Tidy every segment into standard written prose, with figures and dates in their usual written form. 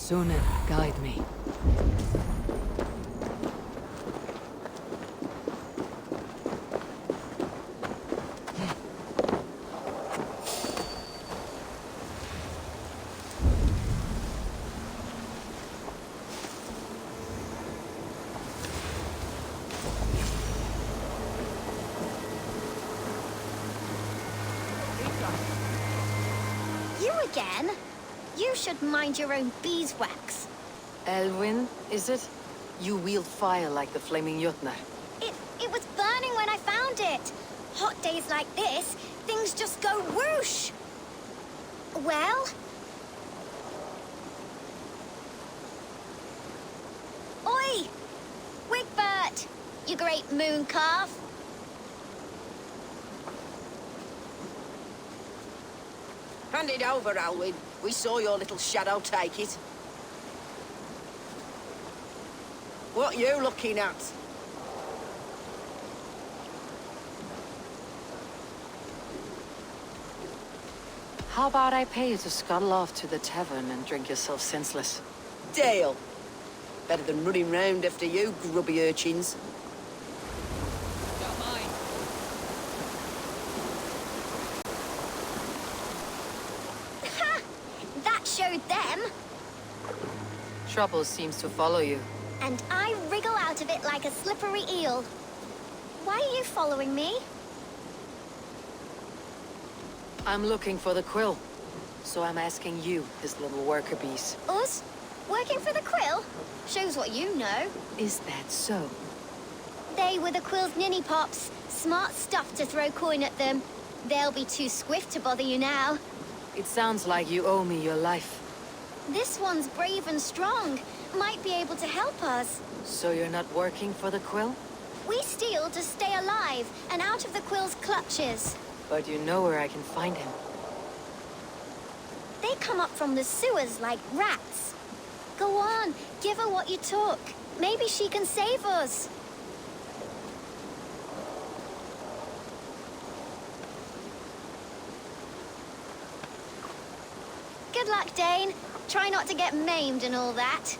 Sunan, guide me. You again? You should mind your own beeswax. Elwyn, is it? You wield fire like the flaming Jotnar. It was burning when I found it. Hot days like this, things just go whoosh. Well? Oi! Wigbert! You great moon calf. Hand it over, Alwyn. We saw your little shadow take it. What you looking at? How about I pay you to scuttle off to the tavern and drink yourself senseless? Deal. Better than running round after you, grubby urchins. Don't mind. Ha! That showed them. Trouble seems to follow you. And I wriggle out of it like a slippery eel. Why are you following me? I'm looking for the quill. So I'm asking you, his little worker bees. Us? Working for the quill? Shows what you know. Is that so? They were the quill's ninny pops. Smart stuff to throw coin at them. They'll be too swift to bother you now. It sounds like you owe me your life. This one's brave and strong. Might be able to help us. So you're not working for the quill? We steal to stay alive and out of the quill's clutches. But you know where I can find him. They come up from the sewers like rats. Go on, give her what you took. Maybe she can save us. Good luck, Dane. Try not to get maimed and all that.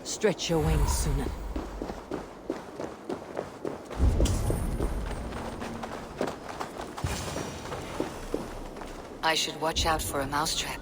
Stretch your wings, Sunan. I should watch out for a mousetrap.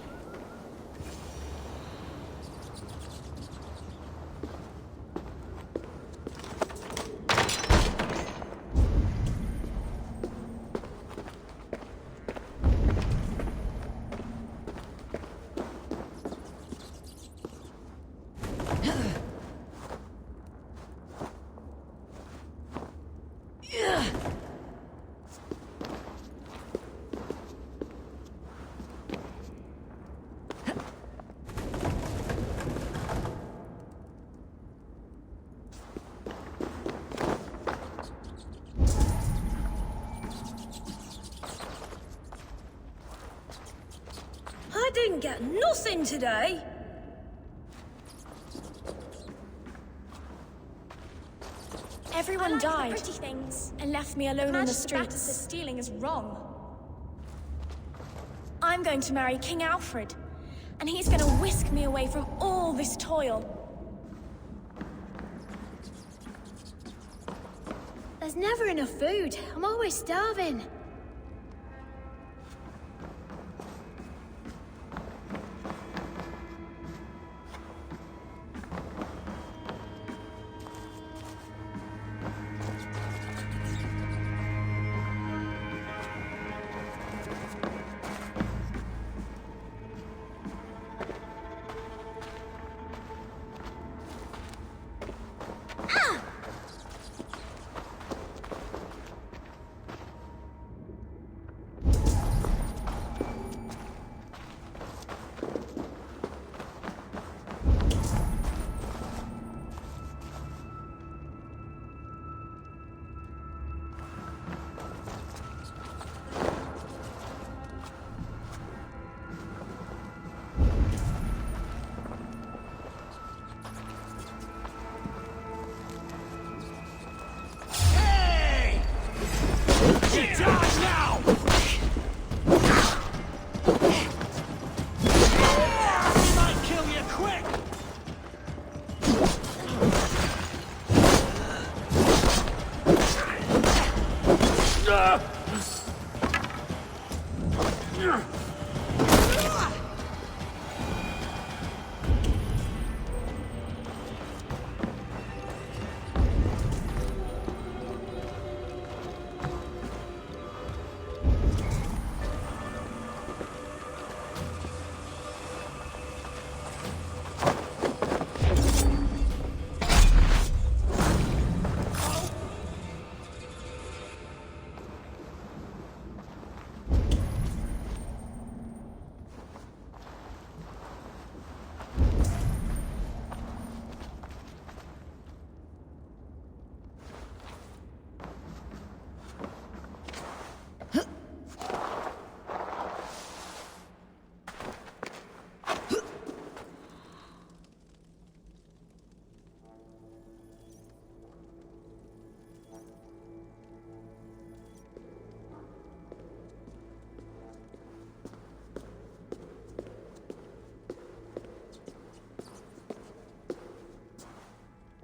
I didn't get nothing today. Everyone died pretty things and left me alone on the streets. The stealing is wrong. I'm going to marry King Alfred, and he's going to whisk me away from all this toil. There's never enough food. I'm always starving.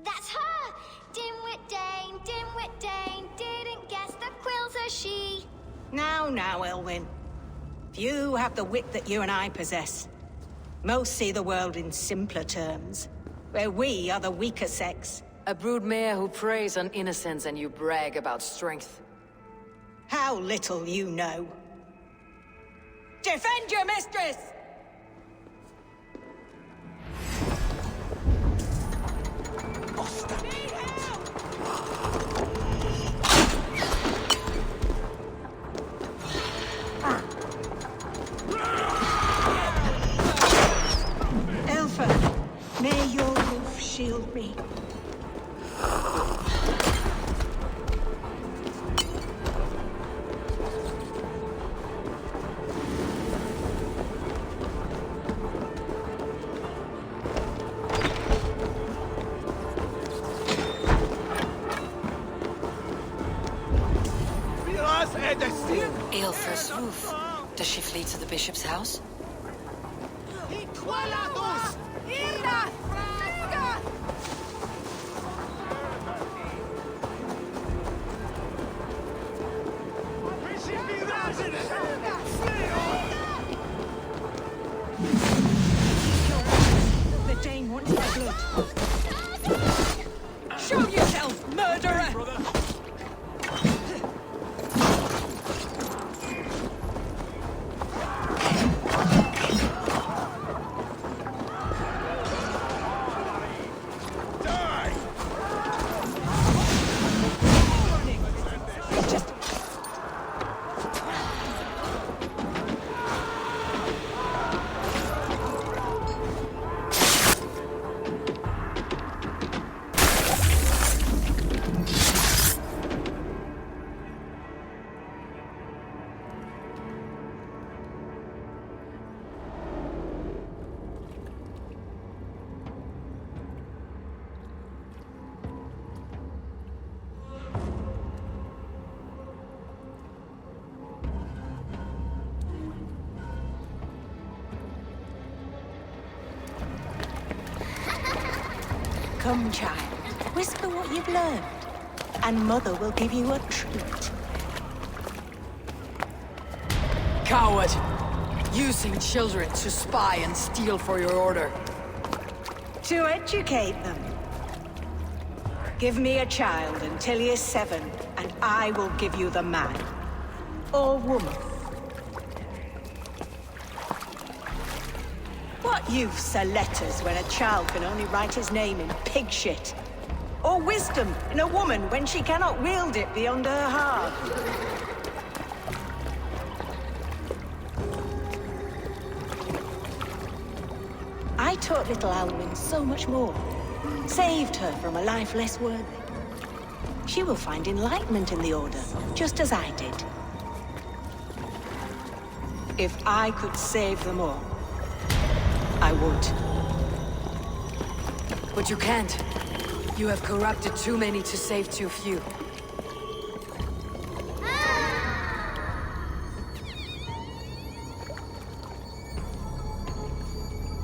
That's her! Dimwit Dane, didn't guess the quill's a she. Now, Elwyn. Few have the wit that you and I possess. Most see the world in simpler terms, where we are the weaker sex. A broodmare who preys on innocence and you brag about strength. How little you know. Defend your mistress! Elfa, may your roof shield me. Aelfra's roof. Does she flee to the bishop's house? The Dane wants my blood. Show yourself, murderer! Come, child. Whisper what you've learned, and Mother will give you a treat. Coward! Using children to spy and steal for your order. To educate them. Give me a child until he is 7, and I will give you the man. Or woman. What use are letters when a child can only write his name in pig shit? Or wisdom in a woman when she cannot wield it beyond her heart? I taught little Alwyn so much more. Saved her from a life less worthy. She will find enlightenment in the Order, just as I did. If I could save them all, I would. But you can't. You have corrupted too many to save too few.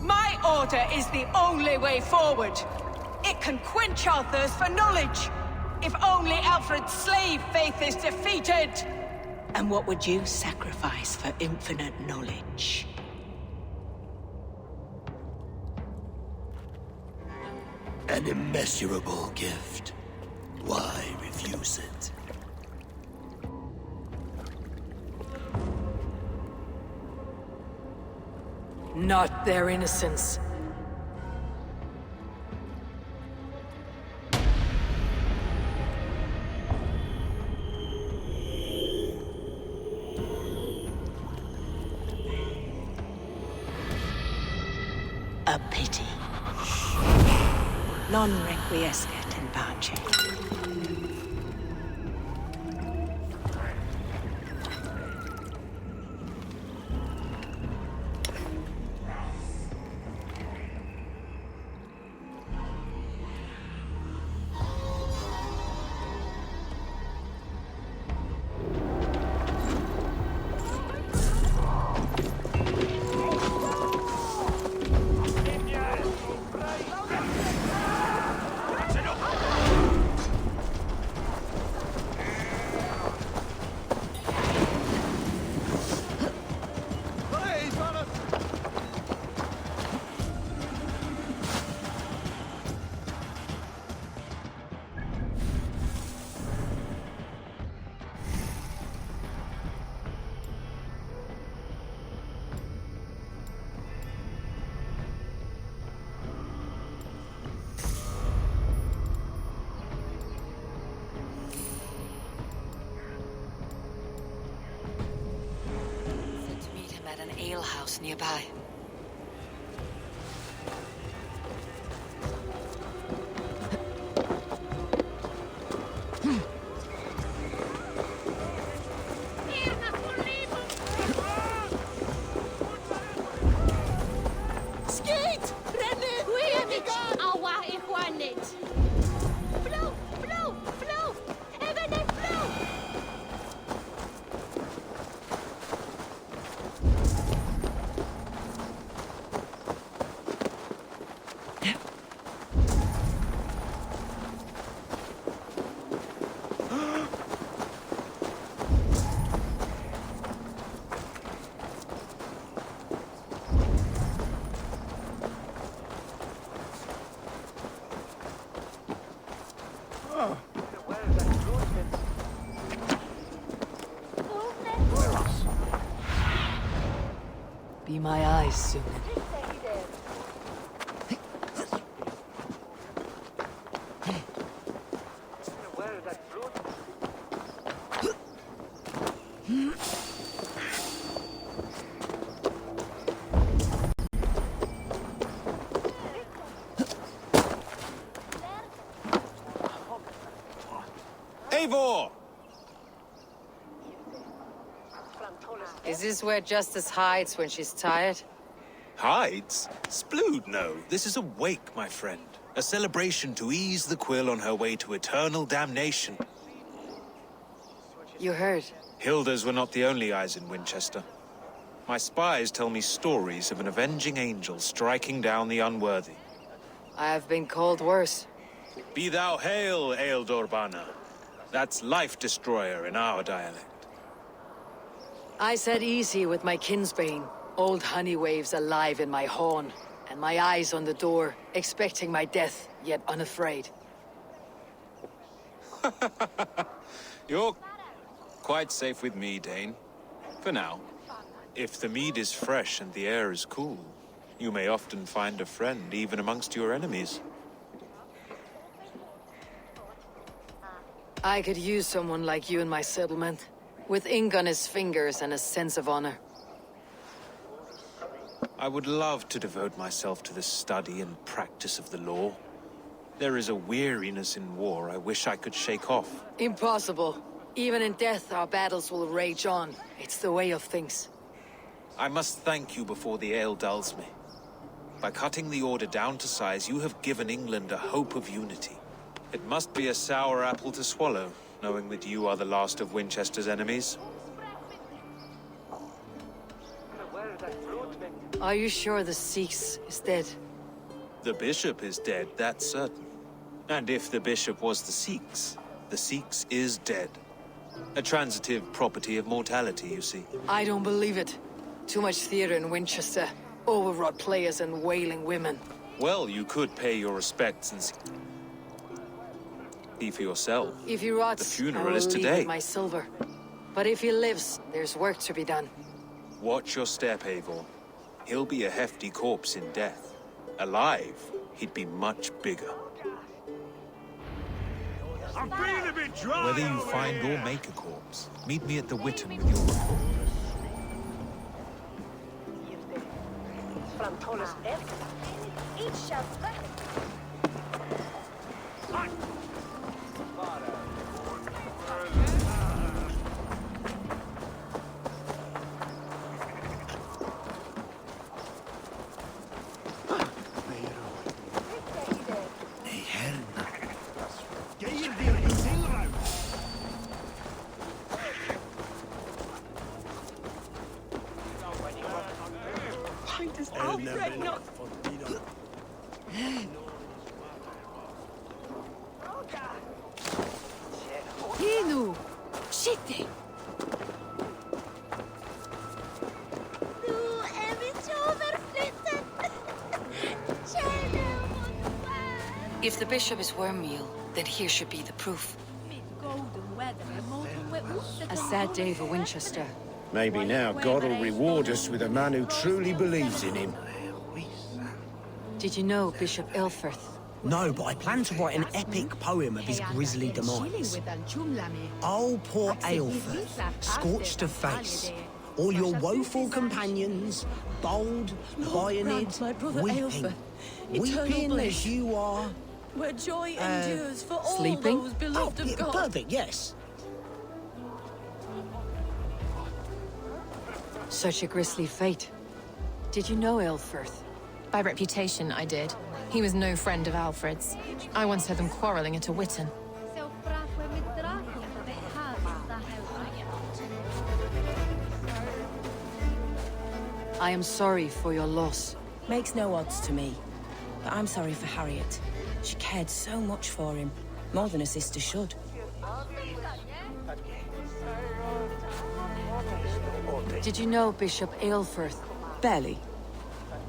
My order is the only way forward. It can quench our thirst for knowledge. If only Alfred's slave faith is defeated. And what would you sacrifice for infinite knowledge? An immeasurable gift. Why refuse it? Not their innocence. A pity. Non requiescat in pace. At an alehouse nearby. Be my eyes soon. Eivor! Is this where Justice hides when she's tired? Hides? Splood, no. This is a wake, my friend. A celebration to ease the quill on her way to eternal damnation. You heard. Hilda's were not the only eyes in Winchester. My spies tell me stories of an avenging angel striking down the unworthy. I have been called worse. Be thou hail, Ealdor. That's Life Destroyer in our dialect. I said easy with my kinsbane. Old honey waves alive in my horn, and my eyes on the door, expecting my death, yet unafraid. You're quite safe with me, Dane. For now. If the mead is fresh and the air is cool, you may often find a friend even amongst your enemies. I could use someone like you in my settlement, with ink on his fingers and a sense of honor. I would love to devote myself to the study and practice of the law. There is a weariness in war I wish I could shake off. Impossible. Even in death, our battles will rage on. It's the way of things. I must thank you before the ale dulls me. By cutting the order down to size, you have given England a hope of unity. It must be a sour apple to swallow, knowing that you are the last of Winchester's enemies. Are you sure the Sikhs is dead? The bishop is dead, that's certain. And if the bishop was the Sikhs is dead. A transitive property of mortality, you see. I don't believe it. Too much theater in Winchester. Overwrought players and wailing women. Well, you could pay your respects and see for yourself. If he rots, The funeral I will is leave today. with my silver. But if he lives, there's work to be done. Watch your step, Eivor. He'll be a hefty corpse in death. Alive, he'd be much bigger. I'm feeling a bit dry. Whether you find or make a corpse, meet me at the Witten with your report. Each shelf ready. Hinu! Shitty! Du är mitt överflyttat. Känner mot värld. If the bishop is wormmeal, then here should be the proof. A sad day for Winchester. Maybe now God will reward us with a man who truly believes in him. Did you know Bishop Aelfirth? No, but I plan to write an epic poem of his grisly demise. Oh, poor Aelfirth, scorched of face. All your woeful companions, bold, Bionid, weeping. Weeping as you are... Where joy endures for all sleeping? those beloved of God. Perfect, yes. Such a grisly fate. Did you know Aelfirth? By reputation, I did. He was no friend of Alfred's. I once heard them quarreling at a Witten. I am sorry for your loss. Makes no odds to me. But I'm sorry for Harriet. She cared so much for him. More than a sister should. Did you know Bishop Aelfirth? Barely.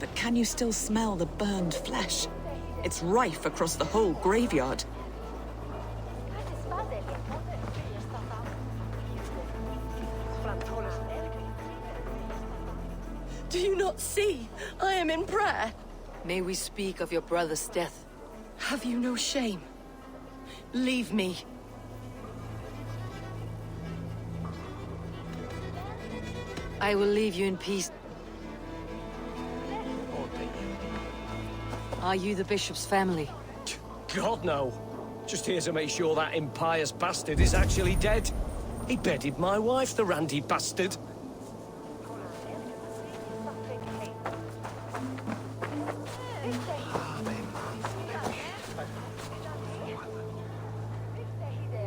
But can you still smell the burned flesh? It's rife across the whole graveyard. Do you not see? I am in prayer. May we speak of your brother's death? Have you no shame? Leave me. I will leave you in peace. Are you the bishop's family? God, no. Just here to make sure that impious bastard is actually dead. He bedded my wife, the randy bastard.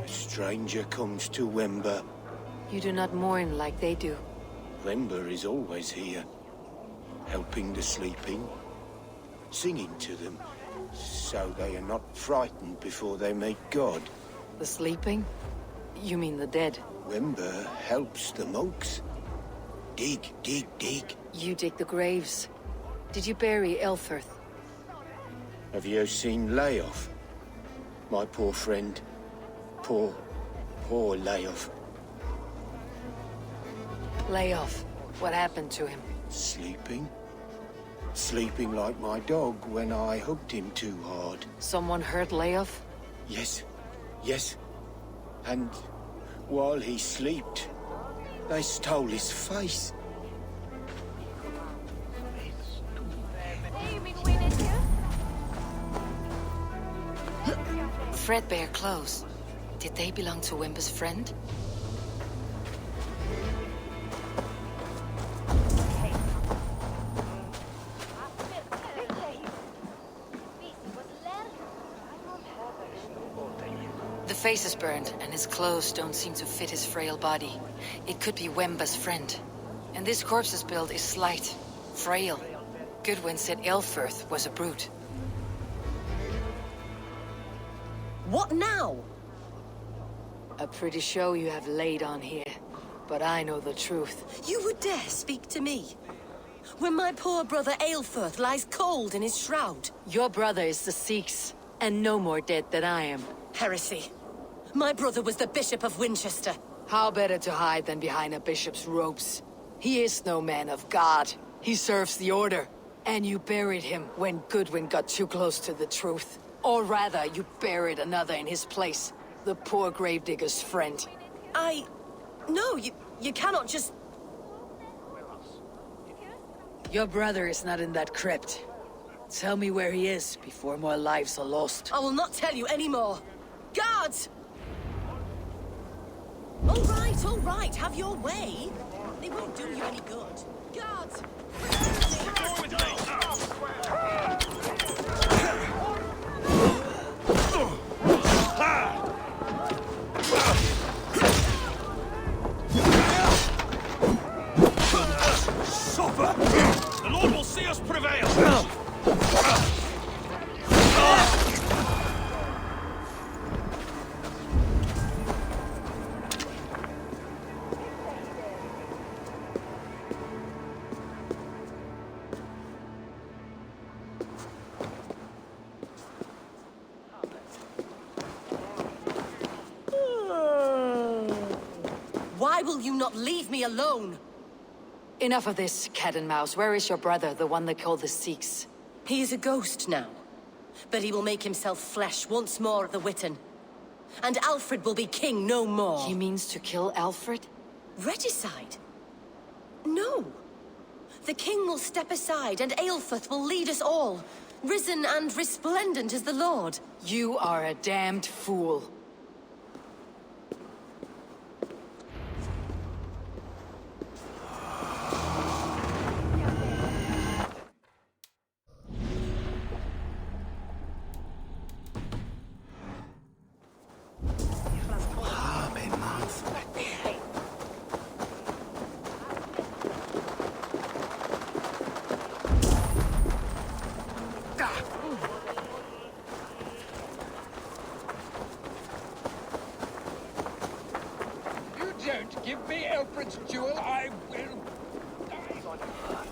A stranger comes to Wember. You do not mourn like they do. Wember is always here, helping the sleeping, singing to them, so they are not frightened before they meet God. The sleeping? You mean the dead? Wember helps the monks. Dig, dig, dig. You dig the graves. Did you bury Aelfirth? Have you seen Layoff? My poor friend. Poor Layoff. Lay off. What happened to him? Sleeping? Sleeping like my dog when I hugged him too hard. Someone hurt Layoff? Yes, yes. And while he slept, they stole his face. Threadbare clothes. Did they belong to Wember's friend? The face is burned, and his clothes don't seem to fit his frail body. It could be Wember's friend. And this corpse's build is slight, frail. Goodwin said Aelfirth was a brute. What now? A pretty show you have laid on here. But I know the truth. You would dare speak to me? When my poor brother Aelfirth lies cold in his shroud. Your brother is the Sikhs, and no more dead than I am. Heresy. My brother was the Bishop of Winchester. How better to hide than behind a bishop's robes? He is no man of God. He serves the Order. And you buried him when Goodwin got too close to the truth. Or rather, you buried another in his place. The poor gravedigger's friend. No, you cannot just... Your brother is not in that crypt. Tell me where he is before more lives are lost. I will not tell you anymore. Guards! All right, have your way. They won't do you any good. Guards! Suffer! The Lord will see us prevail! Why will you not leave me alone? Enough of this, cat and mouse. Where is your brother, the one they call the Sikhs? He is a ghost now. But he will make himself flesh once more at the Witten. And Alfred will be king no more. He means to kill Alfred? Regicide? No. The king will step aside and Aelfirth will lead us all. Risen and resplendent as the Lord. You are a damned fool. Don't give me Elfred's jewel, I will die.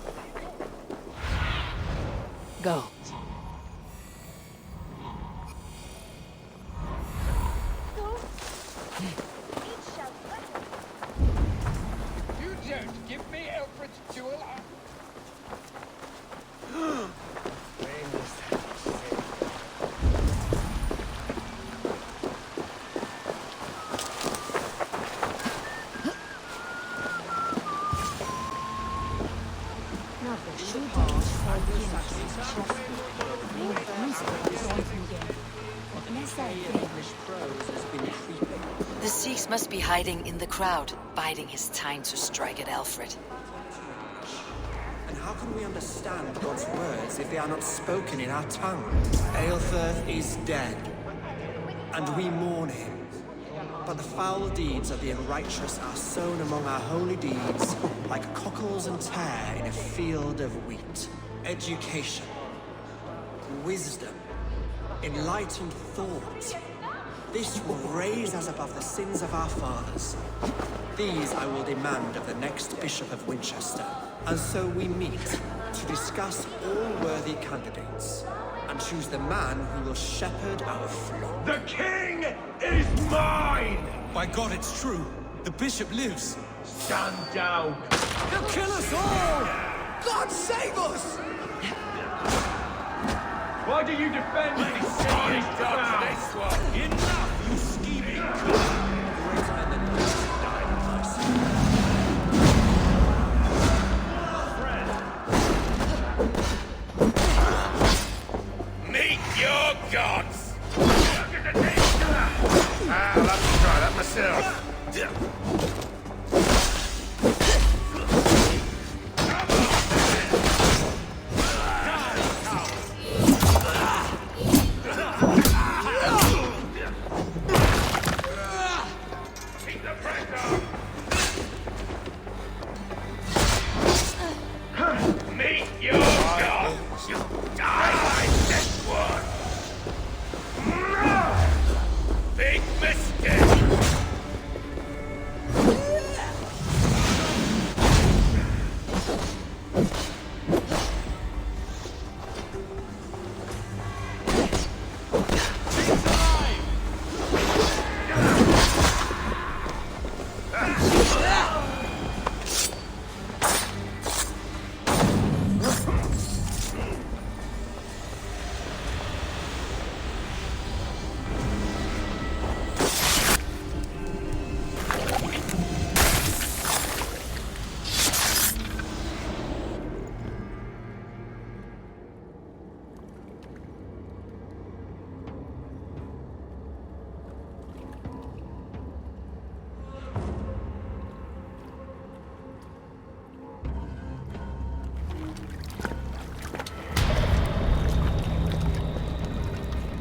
Go. You don't give me Elfred's jewel, I... The Sikhs must be hiding in the crowd, biding his time to strike at Alfred. And how can we understand God's words if they are not spoken in our tongue? Aelfirth is dead, and we mourn him. But the foul deeds of the unrighteous are sown among our holy deeds, like cockles and tare in a field of wheat. Education, wisdom, enlightened thought. This will raise us above the sins of our fathers. These I will demand of the next Bishop of Winchester. And so we meet to discuss all worthy candidates and choose the man who will shepherd our flock. The king is mine! By God, it's true. The bishop lives. Stand down! He'll kill us all! God save us! Why do you defend me? Enough, you scheming! Great men than this died in mercy. Meet your gods! I'll have to try that myself. Meet your gods! You die by this one! Big mistake!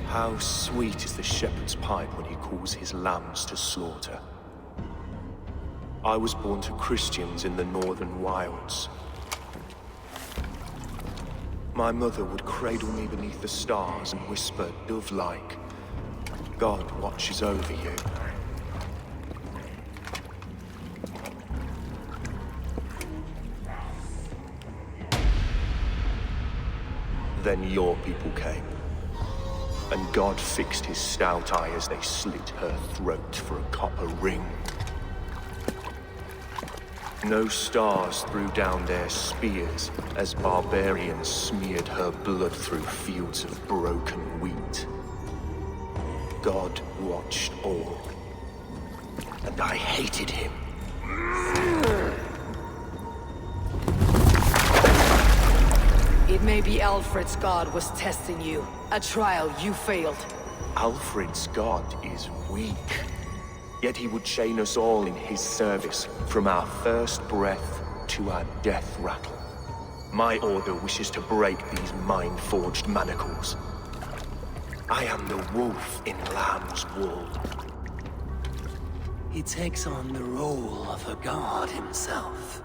How sweet is the shepherd's pipe when he calls his lambs to slaughter. I was born to Christians in the northern wilds. My mother would cradle me beneath the stars and whisper, dove-like, God watches over you. Then your people came. And God fixed his stout eye as they slit her throat for a copper ring. No stars threw down their spears as barbarians smeared her blood through fields of broken wheat. God watched all, and I hated him. It may be Alfred's god was testing you. A trial you failed. Alfred's god is weak. Yet he would chain us all in his service, from our first breath to our death rattle. My order wishes to break these mind-forged manacles. I am the wolf in lamb's wool. He takes on the role of a god himself.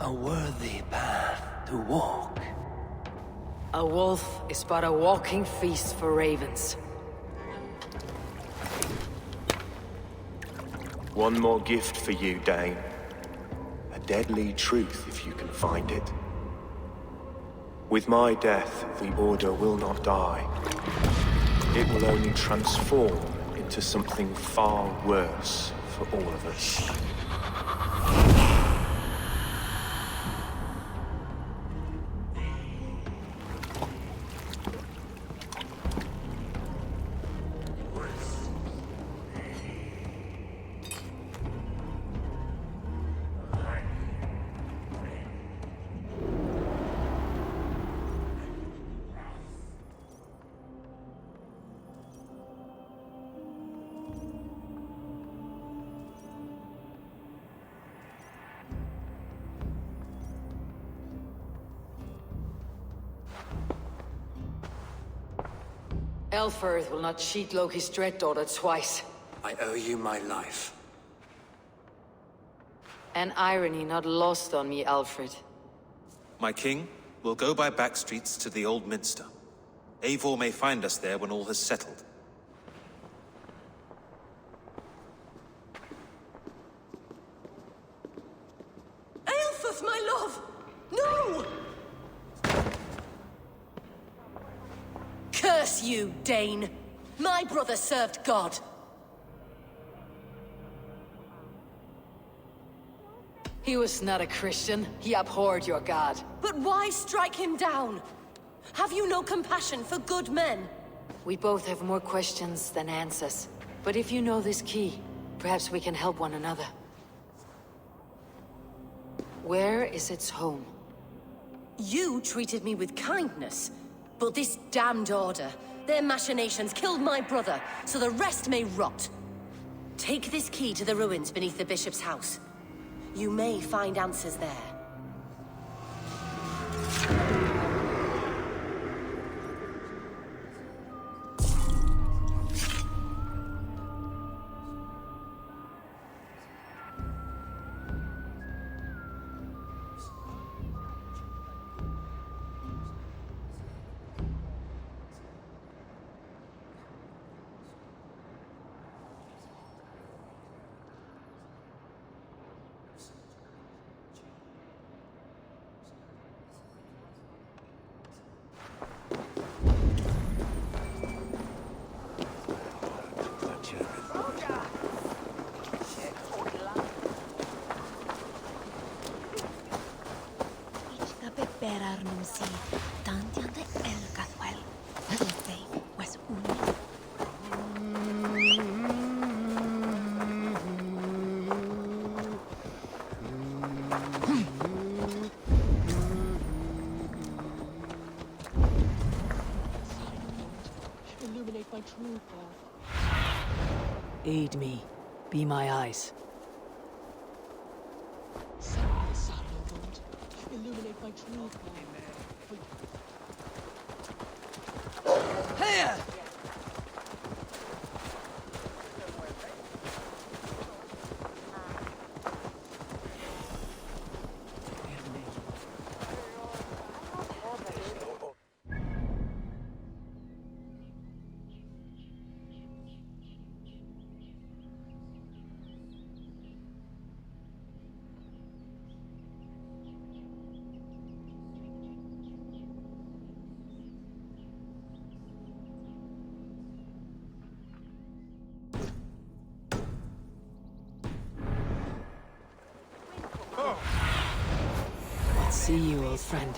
A worthy path to walk. A wolf is but a walking feast for ravens. One more gift for you, Dane. A deadly truth, if you can find it. With my death, the Order will not die. It will only transform into something far worse for all of us. Elfirth will not cheat Loki's dread daughter twice. I owe you my life. An irony not lost on me, Alfred. My king, we'll go by back streets to the Old Minster. Eivor may find us there when all has settled. Aelfirth, my love! No! Curse you, Dane! My brother served God. He was not a Christian. He abhorred your god. But why strike him down? Have you no compassion for good men? We both have more questions than answers. But if you know this key, perhaps we can help one another. Where is its home? You treated me with kindness, but this damned Order, their machinations killed my brother, so the rest may rot. Take this key to the ruins beneath the Bishop's house. You may find answers there. Illuminate my true path. Aid me. Be my eyes. Send me the sign, O Lord. Illuminate my true path. Here! Let's see you, old friend.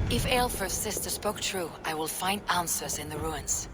If Aelfir's sister spoke true, I will find answers in the ruins.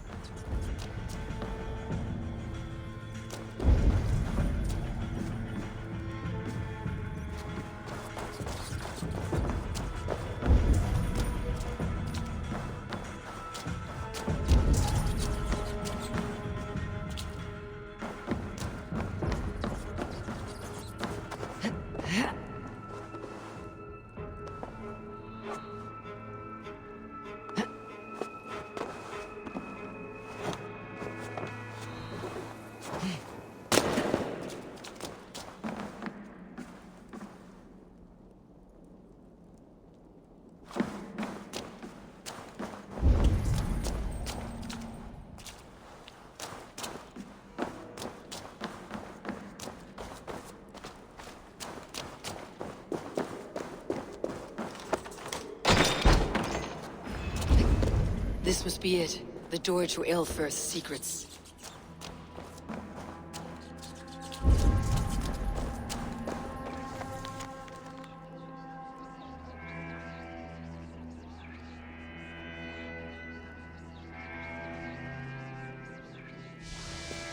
This must be it. The door to Aelfir's secrets.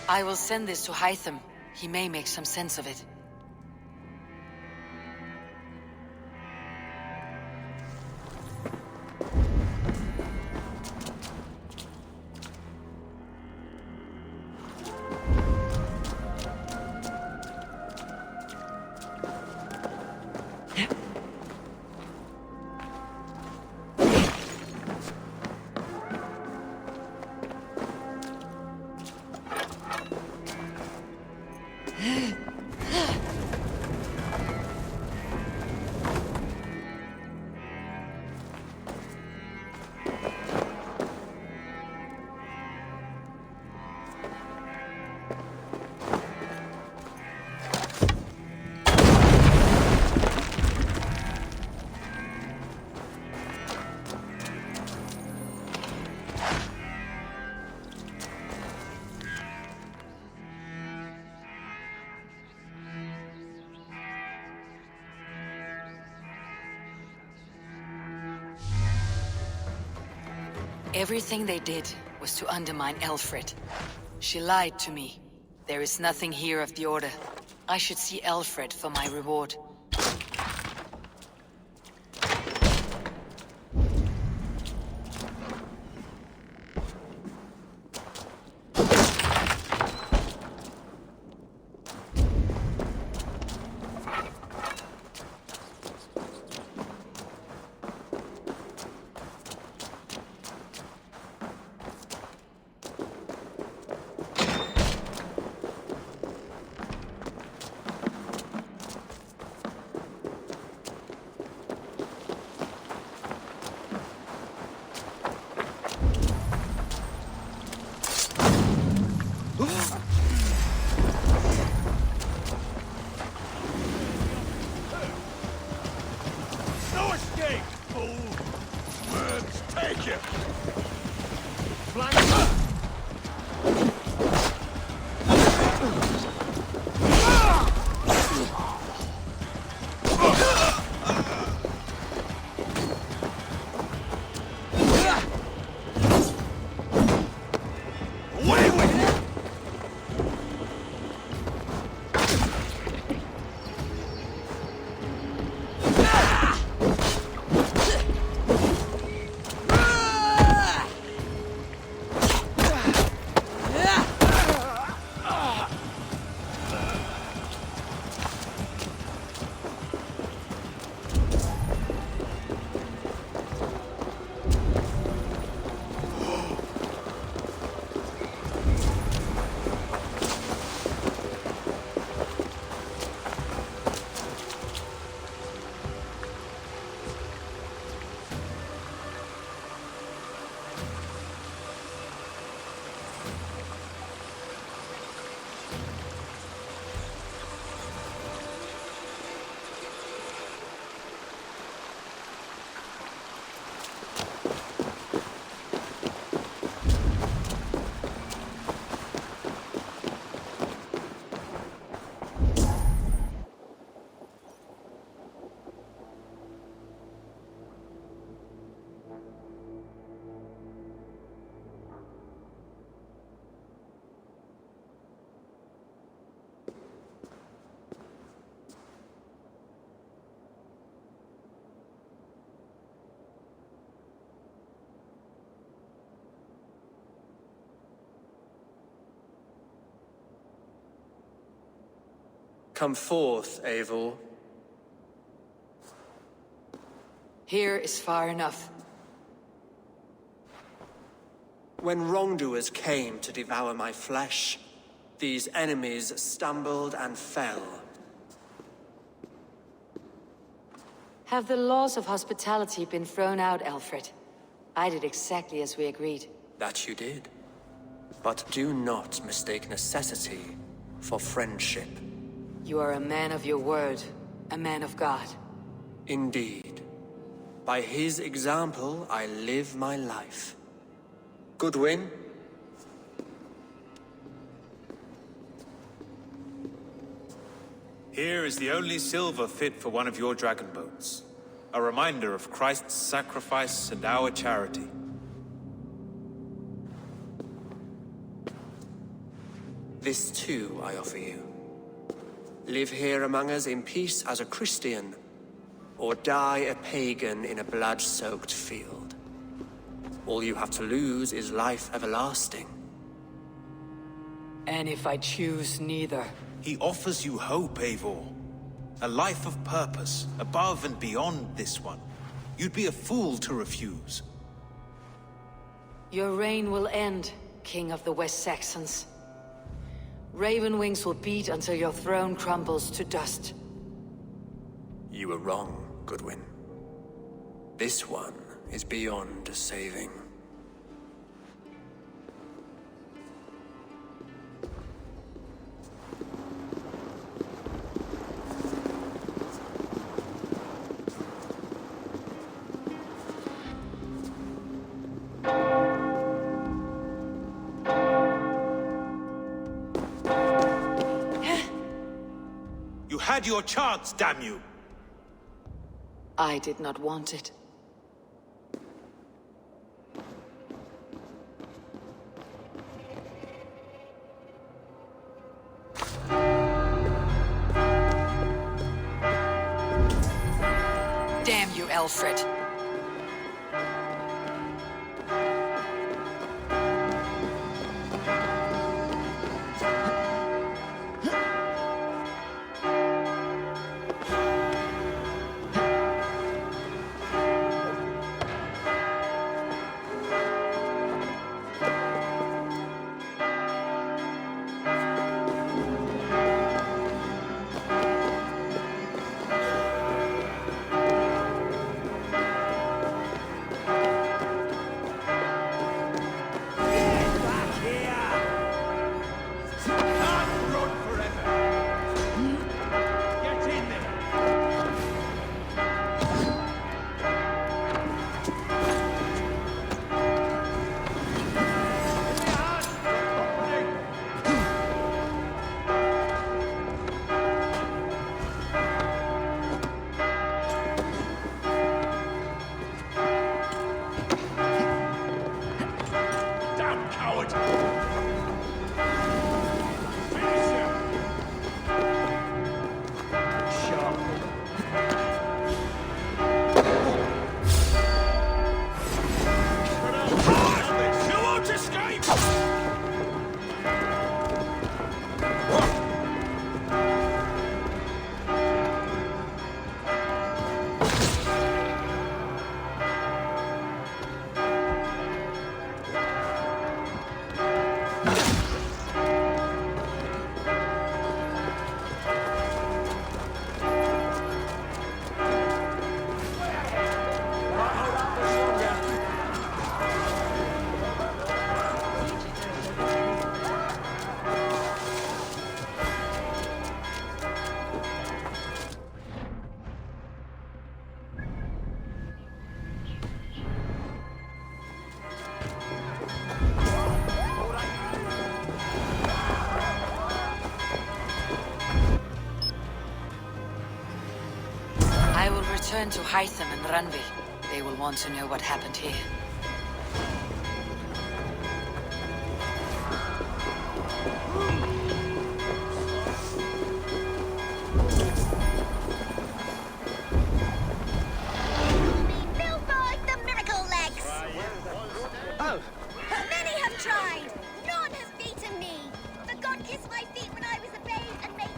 I will send this to Hytham. He may make some sense of it. Everything they did was to undermine Elfrid. She lied to me. There is nothing here of the Order. I should see Elfrid for my reward. escape, fool! Words take you! Away with you! Come forth, Eivor. Here is far enough. When wrongdoers came to devour my flesh, these enemies stumbled and fell. Have the laws of hospitality been thrown out, Alfred? I did exactly as we agreed. That you did. But do not mistake necessity for friendship. You are a man of your word, a man of God. Indeed. By his example, I live my life. Goodwin? Here is the only silver fit for one of your dragon boats. A reminder of Christ's sacrifice and our charity. This too I offer you. Live here among us in peace as a Christian, or die a pagan in a blood-soaked field. All you have to lose is life everlasting. And if I choose neither? He offers you hope, Eivor. A life of purpose, above and beyond this one. You'd be a fool to refuse. Your reign will end, King of the West Saxons. Raven wings will beat until your throne crumbles to dust. You were wrong, Goodwin. This one is beyond saving. You had your chance, damn you! I did not want it. Damn you, Alfred. return to Hytham and Randvi. They will want to know what happened here. Bilbo, the miracle legs! Oh! Many have tried! None has beaten me! The god kissed my feet when I was a babe and made...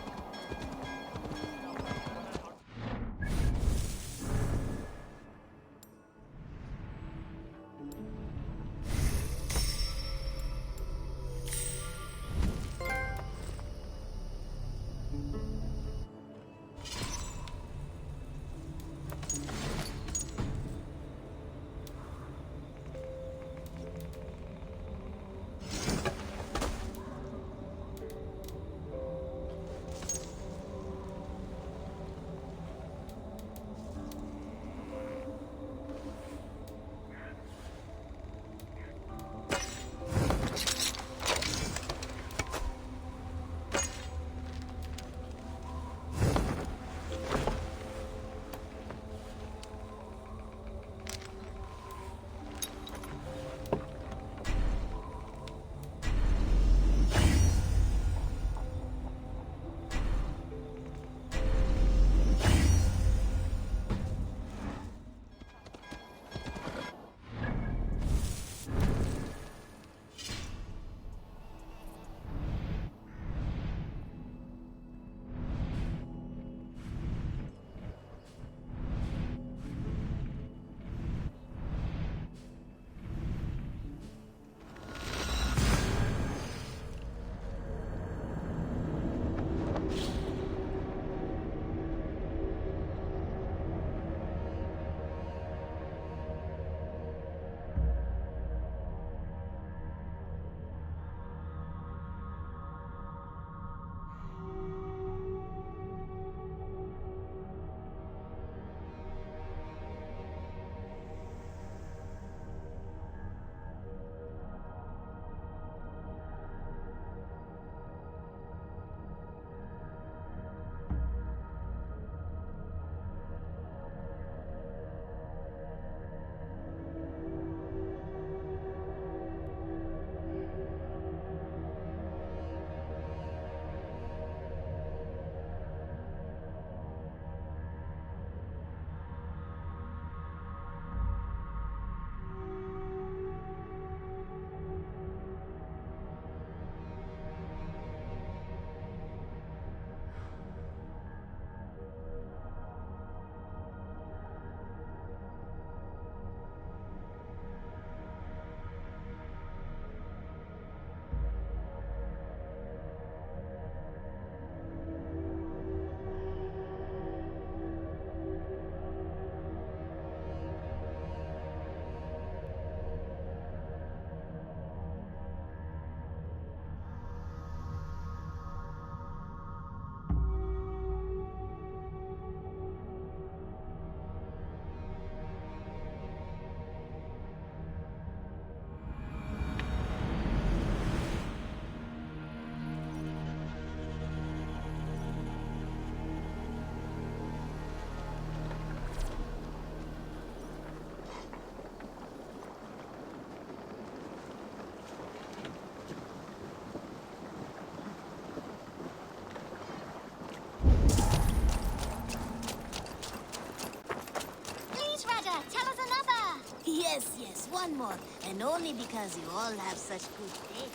Yes, yes, one more. And only because you all have such good taste.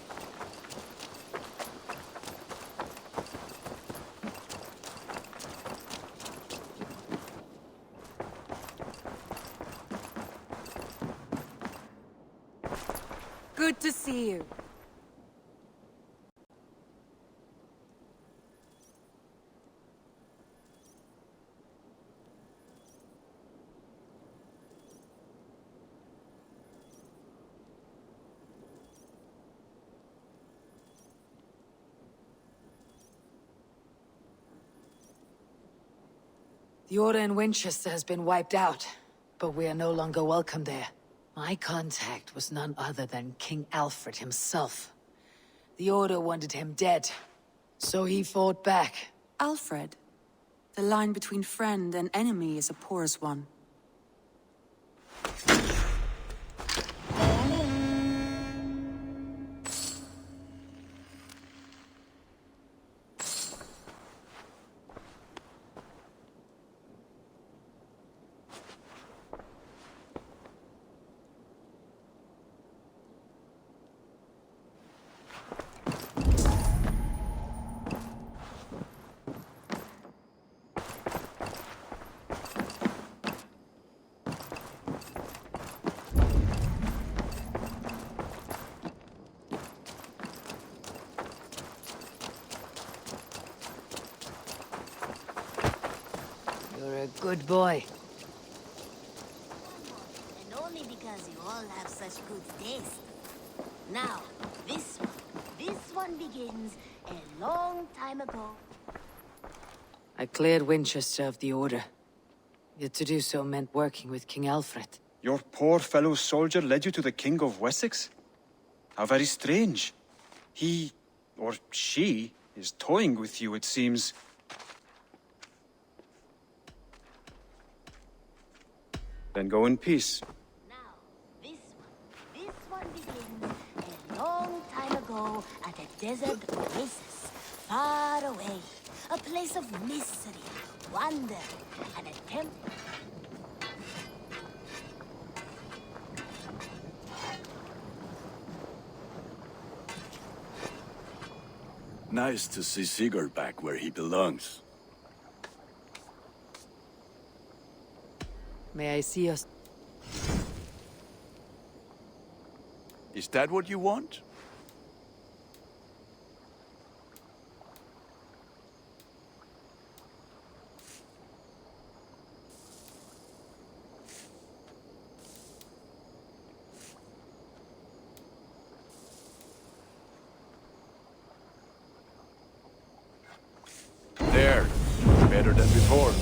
Good to see you. The Order in Winchester has been wiped out, but we are no longer welcome there. My contact was none other than King Alfred himself. The Order wanted him dead, so he fought back. Alfred? The line between friend and enemy is a porous one. You're a good boy. And only because you all have such good taste. Now, this one begins a long time ago. I cleared Winchester of the Order. Yet to do so meant working with King Alfred. Your poor fellow soldier led you to the King of Wessex? How very strange. He, or she, is toying with you, it seems. Then go in peace. Now, this one begins a long time ago at a desert oasis, far away. A place of mystery, wonder, and a temple. Nice to see Sigurd back where he belongs. May I see us? Is that what you want? There. Better than before.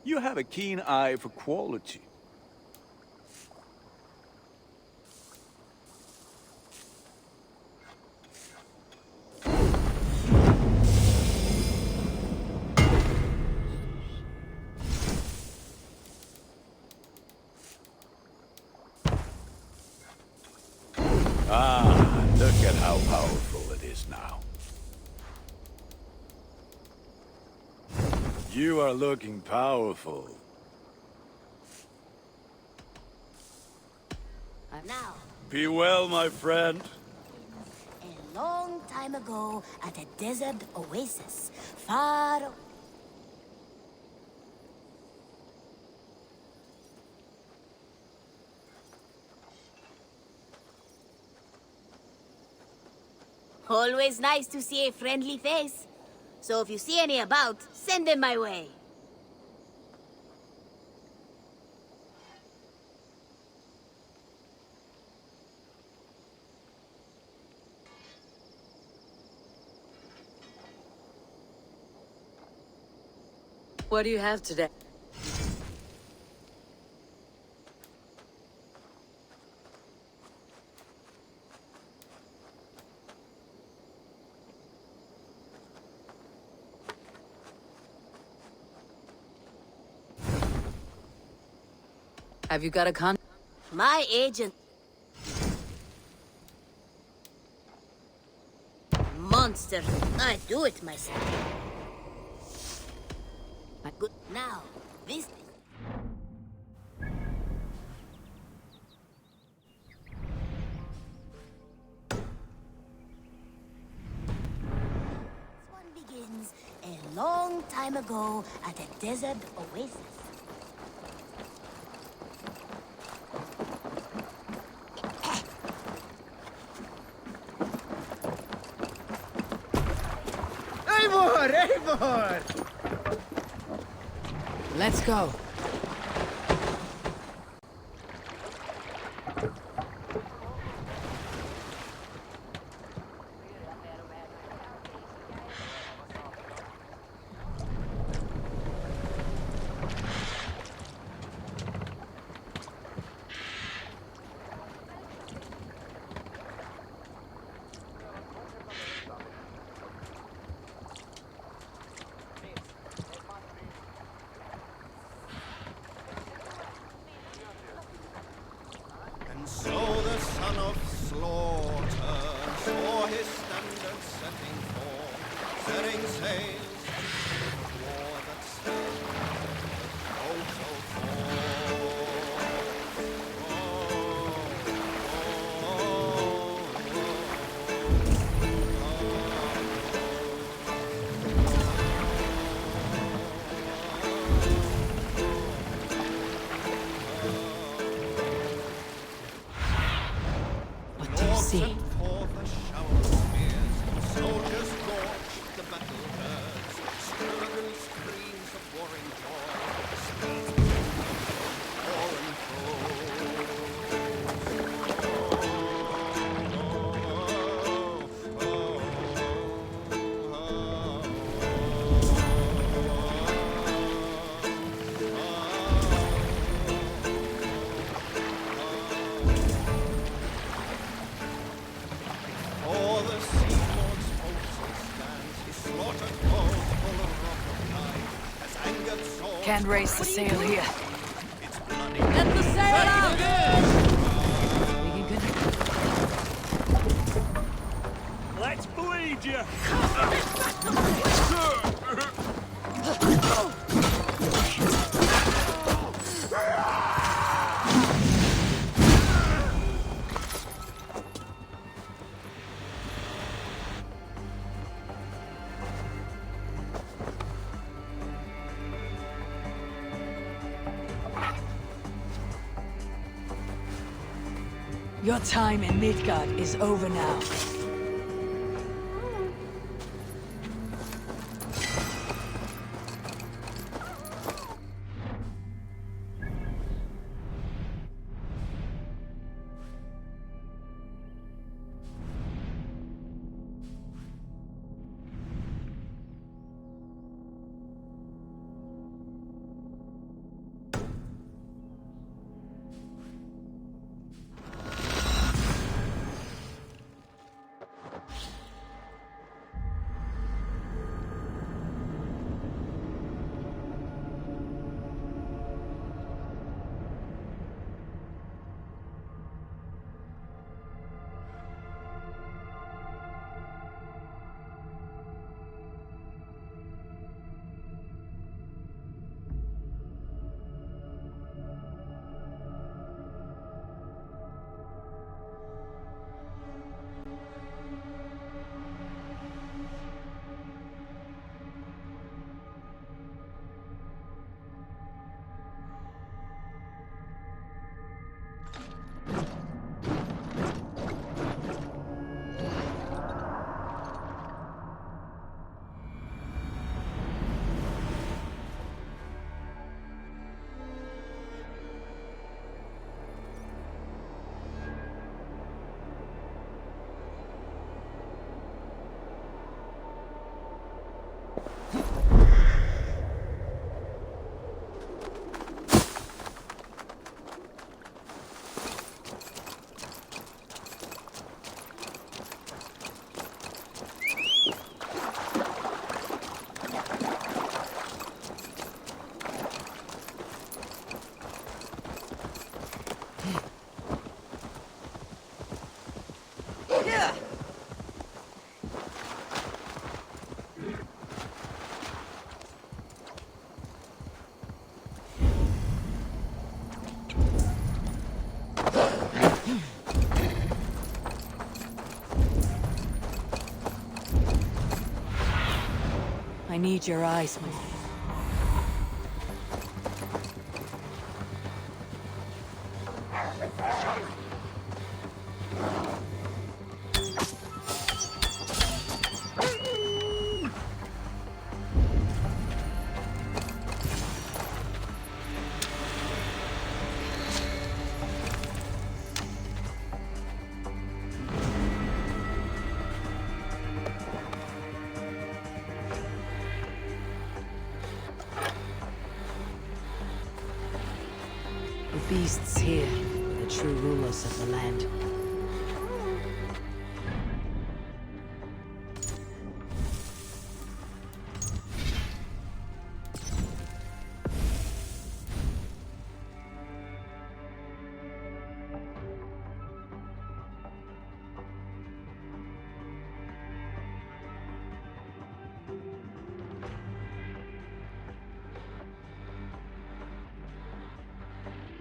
You have a keen eye for quality. Ah, look at how powerful it is now. You are looking powerful. Now, Be well, my friend. a long time ago at a desert oasis, far. Always nice to see a friendly face. So if you see any about, send them my way. What do you have today? Have you got a con? My agent. Monster. I do it myself. Good. Now, this. One begins a long time ago at a desert oasis. Eivor! Eivor! Let's go. setting sails of war that stands oh so What do you see? forth a shower of spears, soldiers launch the battle herds, struggling screams of warring joy, speeds fallen For the seaboard's forecastle stands, his slaughtered foes full of wrath of night, as angered swords. Can't raise the sail here. It's bloody. Get the sail out! Let's bleed you! Your time in Midgard is over now. I need your eyes, my friend. The beasts here are the true rulers of the land.